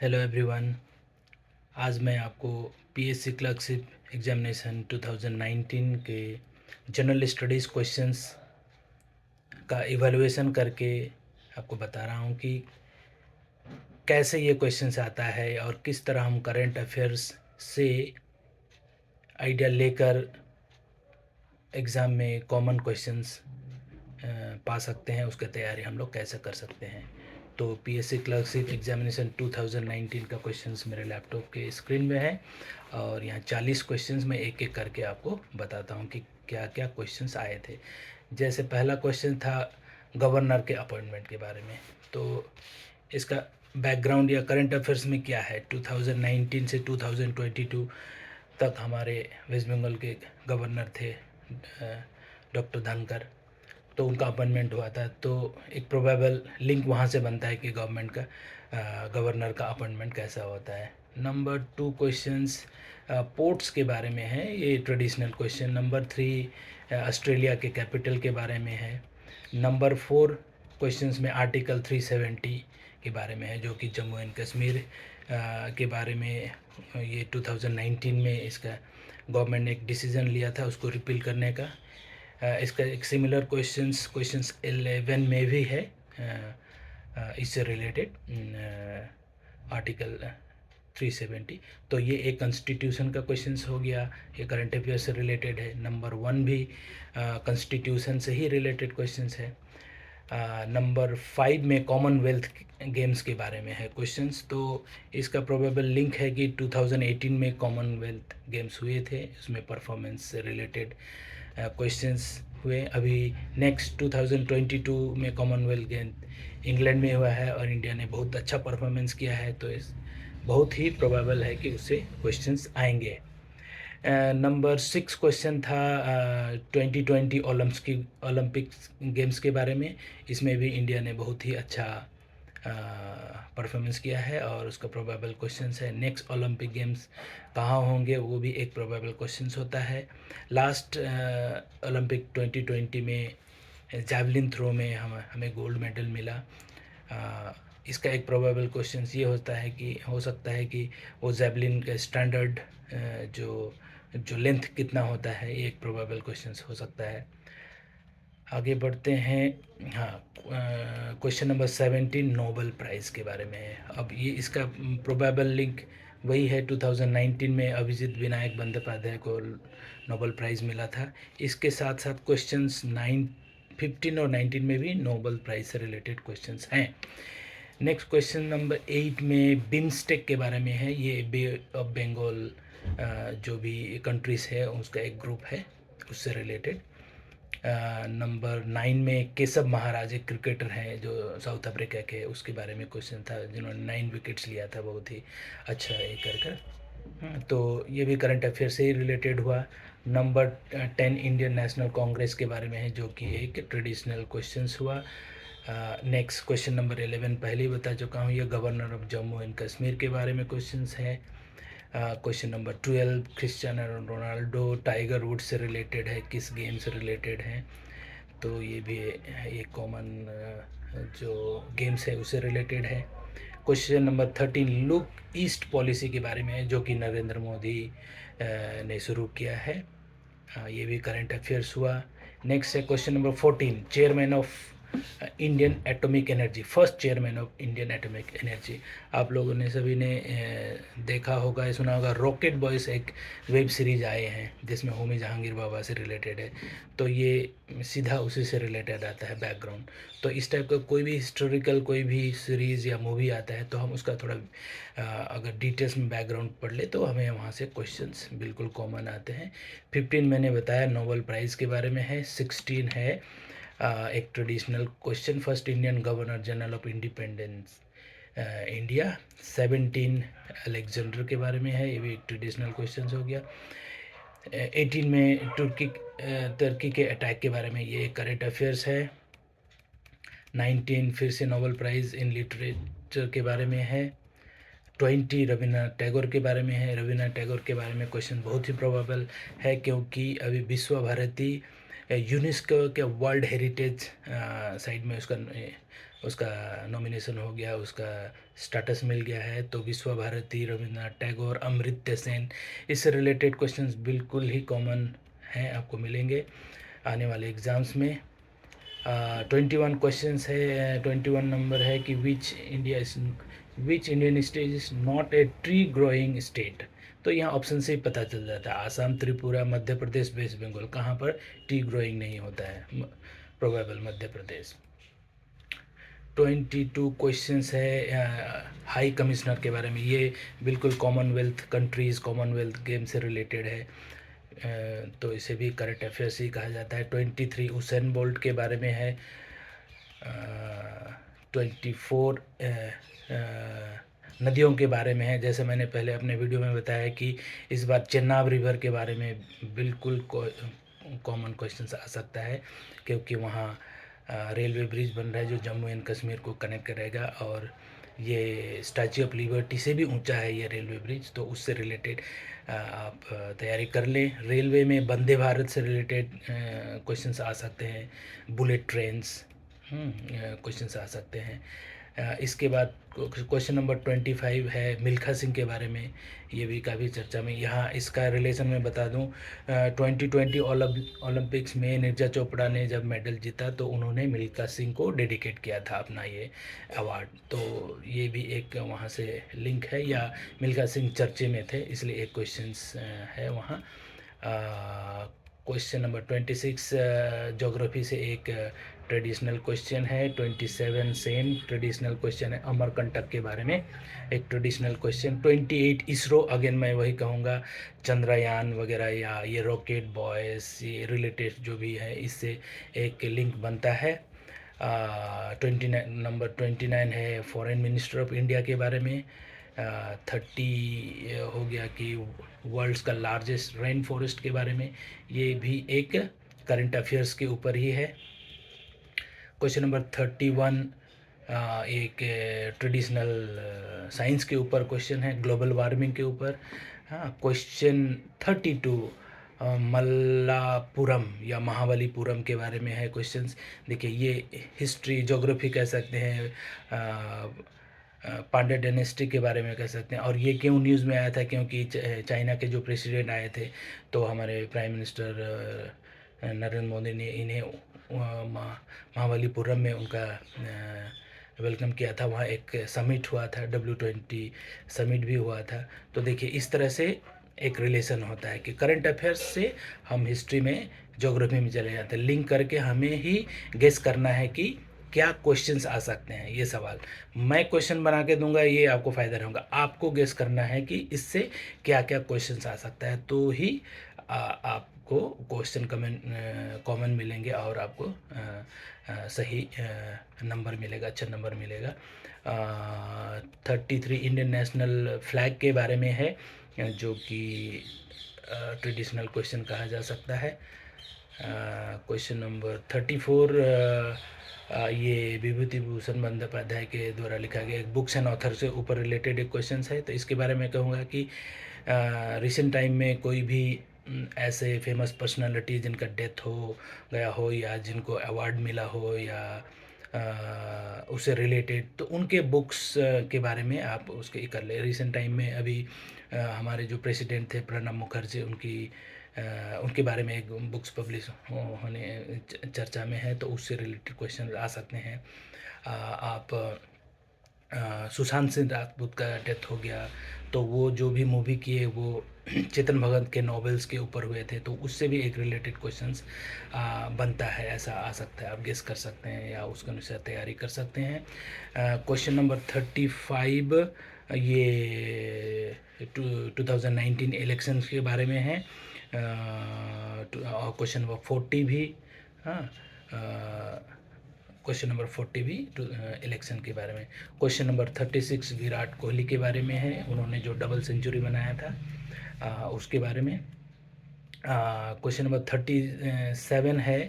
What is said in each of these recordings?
Hello everyone. आज मैं आपको पीएससी क्लर्कशिप एग्जामिनेशन 2019 के जनरल स्टडीज़ क्वेश्चंस का इवैल्यूएशन करके आपको बता रहा हूँ कि कैसे ये क्वेश्चंस आता है और किस तरह हम करंट अफेयर्स से आइडिया लेकर एग्ज़ाम में कॉमन क्वेश्चंस पा सकते हैं, उसकी तैयारी हम लोग कैसे कर सकते हैं। तो पीएससी क्लर्कशिप एग्जामिनेशन 2019 का क्वेश्चंस मेरे लैपटॉप के स्क्रीन में है और यहाँ 40 क्वेश्चंस मैं एक एक करके आपको बताता हूँ कि क्या क्या क्वेश्चंस आए थे। जैसे पहला क्वेश्चन था गवर्नर के अपॉइंटमेंट के बारे में। तो इसका बैकग्राउंड या करंट अफेयर्स में क्या है, 2019 से 2022 तक हमारे वेस्ट बंगाल के गवर्नर थे डॉक्टर धनखड़। तो उनका अपॉइंटमेंट हुआ था, तो एक प्रोबेबल लिंक वहाँ से बनता है कि गवर्नर का अपॉइंटमेंट कैसा होता है। नंबर 2 क्वेश्चंस पोर्ट्स के बारे में है, ये ट्रेडिशनल क्वेश्चन। नंबर 3 ऑस्ट्रेलिया के कैपिटल के बारे में है। नंबर 4 क्वेश्चंस में आर्टिकल 370 के बारे में है, जो कि जम्मू एंड कश्मीर के बारे में ये 2019 में इसका गवर्नमेंट ने एक डिसीज़न लिया था उसको रिपील करने का। इसका एक सिमिलर क्वेश्चंस 11 में भी है इससे रिलेटेड आर्टिकल 370। तो ये एक कॉन्स्टिट्यूशन का क्वेश्चंस हो गया, ये करंट अफेयर से रिलेटेड है। नंबर 1 भी कॉन्स्टिट्यूशन से ही रिलेटेड क्वेश्चंस है। नंबर 5 में कॉमनवेल्थ गेम्स के बारे में है क्वेश्चंस। तो इसका प्रोबेबल लिंक है कि 2018 में कॉमनवेल्थ गेम्स हुए थे, उसमें परफॉर्मेंस से रिलेटेड क्वेश्चंस हुए। अभी नेक्स्ट 2022 में कॉमनवेल्थ गेम इंग्लैंड में हुआ है और इंडिया ने बहुत अच्छा परफॉर्मेंस किया है, तो इस बहुत ही प्रोबेबल है कि उससे क्वेश्चंस आएंगे। नंबर 6 क्वेश्चन था 2020 ओलंपिक्स गेम्स के बारे में। इसमें भी इंडिया ने बहुत ही अच्छा परफॉर्मेंस किया है और उसका प्रोबेबल क्वेश्चंस है। नेक्स्ट ओलंपिक गेम्स कहाँ होंगे, वो भी एक प्रोबेबल क्वेश्चंस होता है। लास्ट ओलंपिक 2020 में जैवलिन थ्रो में हमें गोल्ड मेडल मिला। इसका एक प्रोबेबल क्वेश्चंस ये होता है कि हो सकता है कि वो जैवलिन का स्टैंडर्ड जो लेंथ कितना होता है, ये एक प्रोबेबल क्वेश्चंस हो सकता है। आगे बढ़ते हैं। हाँ, क्वेश्चन नंबर 17 नोबेल प्राइज़ के बारे में है। अब ये इसका प्रोबेबल लिंक वही है, 2019 में अभिजीत विनायक बंदोपाध्याय को नोबेल प्राइज़ मिला था। इसके साथ साथ क्वेश्चंस 15 और 19 में भी नोबेल प्राइज़ से रिलेटेड क्वेश्चंस हैं। नेक्स्ट क्वेश्चन नंबर 8 में बिम्स्टेक के बारे में है। ये बे ऑफ बंगाल जो भी कंट्रीज़ है उसका एक ग्रुप है, उससे रिलेटेड। नंबर 9 में केशव महाराज एक क्रिकेटर हैं जो साउथ अफ्रीका के, उसके बारे में क्वेश्चन था, जिन्होंने 9 विकेट्स लिया था, बहुत ही अच्छा ये कर। तो ये भी करंट अफेयर से ही रिलेटेड हुआ। नंबर 10 इंडियन नेशनल कांग्रेस के बारे में है, जो कि एक ट्रेडिशनल क्वेश्चंस हुआ। नेक्स्ट क्वेश्चन नंबर 11 पहले ही बता चुका हूँ, ये governor of Jammu and Kashmir के बारे में क्वेश्चंस है। Question number 12 Cristiano Ronaldo tiger would say related है, किस गेम से रिलेटेड है, तो ये भी एक कॉमन जो गेम्स है उससे रिलेटेड है। Question number 13 look east policy के बारे में है, जो कि नरेंद्र मोदी ने शुरू किया है। ये भी करंट अफेयर्स हुआ। नेक्स्ट है question number 14 chairman of Indian atomic energy, first chairman of Indian atomic energy. आप लोगों ने सभी ने देखा होगा, सुना होगा, रॉकेट बॉयज एक वेब सीरीज आए हैं जिसमें होमी जहांगीर बाबा से रिलेटेड है, तो ये सीधा उसी से रिलेटेड आता है बैकग्राउंड। तो इस टाइप का कोई भी हिस्टोरिकल कोई भी सीरीज़ या मूवी आता है तो हम उसका थोड़ा अगर डिटेल्स में बैकग्राउंड पढ़ ले तो हमें वहाँ से क्वेश्चंस बिल्कुल कॉमन आते हैं। 15 मैंने बताया नोबेल प्राइज़ के बारे में है। 16 है एक traditional question, first Indian governor general of independence India. 17 Alexander के बारे में है, ये भी एक ट्रेडिशनल क्वेश्चन हो गया। 18 में तुर्की के अटैक के बारे में, ये करंट अफेयर्स है। 19 फिर से नोबेल प्राइज़ इन लिटरेचर के बारे में है। 20 रविन्द्रनाथ टैगोर के बारे में है। रविन्द्रनाथ टैगोर के बारे में क्वेश्चन बहुत ही प्रोबेबल है, क्योंकि अभी विश्व भारती यूनेस्को के वर्ल्ड हेरिटेज साइट में उसका उसका नॉमिनेशन हो गया, उसका स्टेटस मिल गया है। तो विश्व भारती, रविंद्रनाथ टैगोर, अमर्त्य सेन, इससे रिलेटेड क्वेश्चंस बिल्कुल ही कॉमन हैं, आपको मिलेंगे आने वाले एग्ज़ाम्स में। 21 क्वेश्चंस है, 21 नंबर है कि which Indian state is not a tree growing state. तो यहाँ ऑप्शन से ही पता चल जाता है, आसाम, त्रिपुरा, मध्य प्रदेश, वेस्ट बंगाल, कहाँ पर ट्री ग्रोइंग नहीं होता है। प्रोबेबल मध्य प्रदेश। 22 क्वेश्चंस है हाई कमिश्नर के बारे में। ये बिल्कुल कॉमनवेल्थ कंट्रीज़, कॉमनवेल्थ गेम से रिलेटेड है, तो इसे भी करंट अफेयर्स ही कहा जाता है। 23 उसेन बोल्ट के बारे में है। 24 नदियों के बारे में है। जैसे मैंने पहले अपने वीडियो में बताया कि इस बार चेनाब रिवर के बारे में बिल्कुल कॉमन क्वेश्चन आ सकता है, क्योंकि वहाँ रेलवे ब्रिज बन रहा है जो जम्मू एंड कश्मीर को कनेक्ट करेगा, और ये स्टैच्यू ऑफ लिबर्टी से भी ऊंचा है ये रेलवे ब्रिज, तो उससे रिलेटेड आप तैयारी कर लें। रेलवे में वंदे भारत से रिलेटेड क्वेश्चंस आ सकते हैं, बुलेट ट्रेन्स क्वेश्चंस आ सकते हैं। इसके बाद क्वेश्चन नंबर 25 है मिल्खा सिंह के बारे में। ये भी काफ़ी चर्चा में, यहाँ इसका रिलेशन मैं बता दूं, 2020 ओलंपिक्स में नीरजा चोपड़ा ने जब मेडल जीता तो उन्होंने मिल्खा सिंह को डेडिकेट किया था अपना ये अवार्ड, तो ये भी एक वहाँ से लिंक है, या मिल्खा सिंह चर्चे में थे इसलिए एक क्वेश्चंस है वहाँ। क्वेश्चन नंबर 26 ज्योग्राफी से एक ट्रेडिशनल क्वेश्चन है। 27 सेम ट्रेडिशनल क्वेश्चन है, अमरकंटक के बारे में एक ट्रेडिशनल क्वेश्चन। 28 इसरो, अगेन मैं वही कहूँगा, चंद्रयान वगैरह या ये रॉकेट बॉयज़, ये रिलेटेड जो भी है इससे एक लिंक बनता है। 29 नंबर 29 है फॉरेन मिनिस्टर ऑफ इंडिया के बारे में। 30 हो गया कि वर्ल्ड्स का लार्जेस्ट रेन फॉरेस्ट के बारे में, ये भी एक करंट अफेयर्स के ऊपर ही है। क्वेश्चन नंबर 31 एक ट्रेडिशनल साइंस के ऊपर क्वेश्चन है, ग्लोबल वार्मिंग के ऊपर। हाँ, क्वेश्चन 32 मल्लापुरम या महाबलीपुरम के बारे में है क्वेश्चंस। देखिए ये हिस्ट्री ज्योग्राफी कह सकते हैं, पांड्या डायनेस्टी के बारे में कह सकते हैं। और ये क्यों न्यूज़ में आया था, क्योंकि चाइना के जो प्रेसिडेंट आए थे तो हमारे प्राइम मिनिस्टर नरेंद्र मोदी ने इन्हें महाबलीपुरम में उनका वेलकम किया था। वहाँ एक समिट हुआ था, W20 समिट भी हुआ था। तो देखिए इस तरह से एक रिलेशन होता है कि करंट अफेयर्स से हम हिस्ट्री में, ज्योग्राफी में चले जाते हैं, लिंक करके हमें ही गेस करना है कि क्या क्वेश्चंस आ सकते हैं। ये सवाल मैं क्वेश्चन बना के दूंगा, ये आपको फ़ायदा नहीं होगा, आपको गेस करना है कि इससे क्या क्या क्वेश्चंस आ सकता है, तो ही आपको क्वेश्चन कॉमन मिलेंगे और आपको सही नंबर मिलेगा, अच्छा नंबर मिलेगा। 33 इंडियन नेशनल फ्लैग के बारे में है, जो कि ट्रेडिशनल क्वेश्चन कहा जा सकता है। क्वेश्चन नंबर 34 ये विभूति भूषण बंदोपाध्याय के द्वारा लिखा गया एक बुक्स एंड ऑथर से ऊपर रिलेटेड एक क्वेश्चन है। तो इसके बारे में कहूँगा कि रिसेंट टाइम में कोई भी ऐसे फेमस पर्सनालिटी जिनका डेथ हो गया हो या जिनको अवार्ड मिला हो या उससे रिलेटेड, तो उनके बुक्स के बारे में आप उसके कर ले। रिसेंट टाइम में अभी हमारे जो प्रेसिडेंट थे प्रणब मुखर्जी, उनके बारे में एक बुक्स पब्लिश होने चर्चा में है, तो उससे रिलेटेड क्वेश्चन आ सकते हैं। आप सुशांत सिंह राजपूत का डेथ हो गया, तो वो जो भी मूवी किए वो चेतन भगत के नॉवेल्स के ऊपर हुए थे, तो उससे भी एक रिलेटेड क्वेश्चंस बनता है, ऐसा आ सकता है, आप गेस कर सकते हैं या उसके अनुसार तैयारी कर सकते हैं। क्वेश्चन नंबर 35 ये 2019 इलेक्शंस के बारे में है। क्वेश्चन नंबर 40 भी, हाँ, क्वेश्चन नंबर 40 भी इलेक्शन के बारे में। क्वेश्चन नंबर 36 विराट कोहली के बारे में है, उन्होंने जो डबल सेंचुरी बनाया था उसके बारे में। क्वेश्चन नंबर 37 है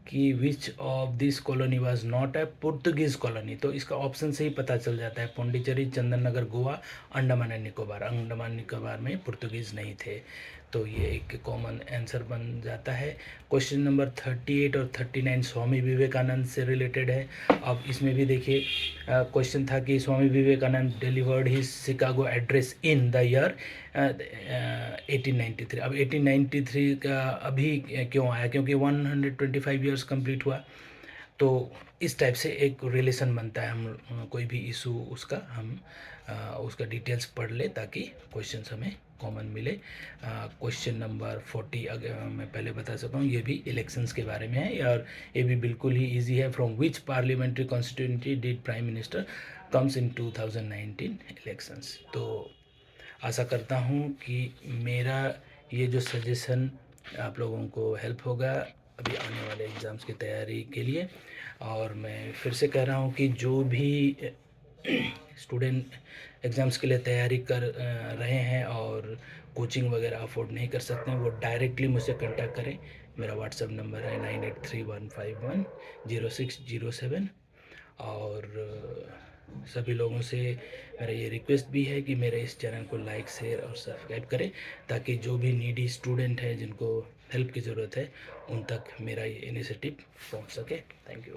कि which of this colony was not a Portuguese colony. तो इसका ऑप्शन से ही पता चल जाता है, पौंडीचेरी, चंदन नगर, गोवा, अंडमान एंड निकोबार। अंडमान निकोबार में पुर्तगीज़ नहीं थे। तो ये एक कॉमन आंसर बन जाता है। क्वेश्चन नंबर 38 और 39 स्वामी विवेकानंद से रिलेटेड है। अब इसमें भी देखिए क्वेश्चन था कि Swami Vivekananda delivered his Chicago address in the year 1893। अब 1893 का अभी क्यों आया, क्योंकि 125 ईयर्स कंप्लीट हुआ। तो इस टाइप से एक रिलेशन बनता है। हम कोई भी इशू उसका हम उसका डिटेल्स पढ़ ले ताकि क्वेश्चंस हमें कॉमन मिले। क्वेश्चन नंबर 40 अगर मैं पहले बता सकता हूँ, ये भी इलेक्शंस के बारे में है और ये भी बिल्कुल ही इजी है। From which parliamentary constituency did prime minister comes in 2019 elections. तो आशा करता हूँ कि मेरा ये जो सजेशन आप लोगों को हेल्प होगा अभी आने वाले एग्ज़ाम्स की तैयारी के लिए। और मैं फिर से कह रहा हूँ कि जो भी स्टूडेंट एग्ज़ाम्स के लिए तैयारी कर रहे हैं और कोचिंग वगैरह अफोर्ड नहीं कर सकते हैं, वो डायरेक्टली मुझसे कांटेक्ट करें। मेरा व्हाट्सएप नंबर है 9831510607। और सभी लोगों से मेरा ये रिक्वेस्ट भी है कि मेरे इस चैनल को लाइक, शेयर और सब्सक्राइब करें ताकि जो भी नीडी स्टूडेंट है जिनको हेल्प की ज़रूरत है उन तक मेरा ये इनिशिएटिव पहुंच सके। Thank you.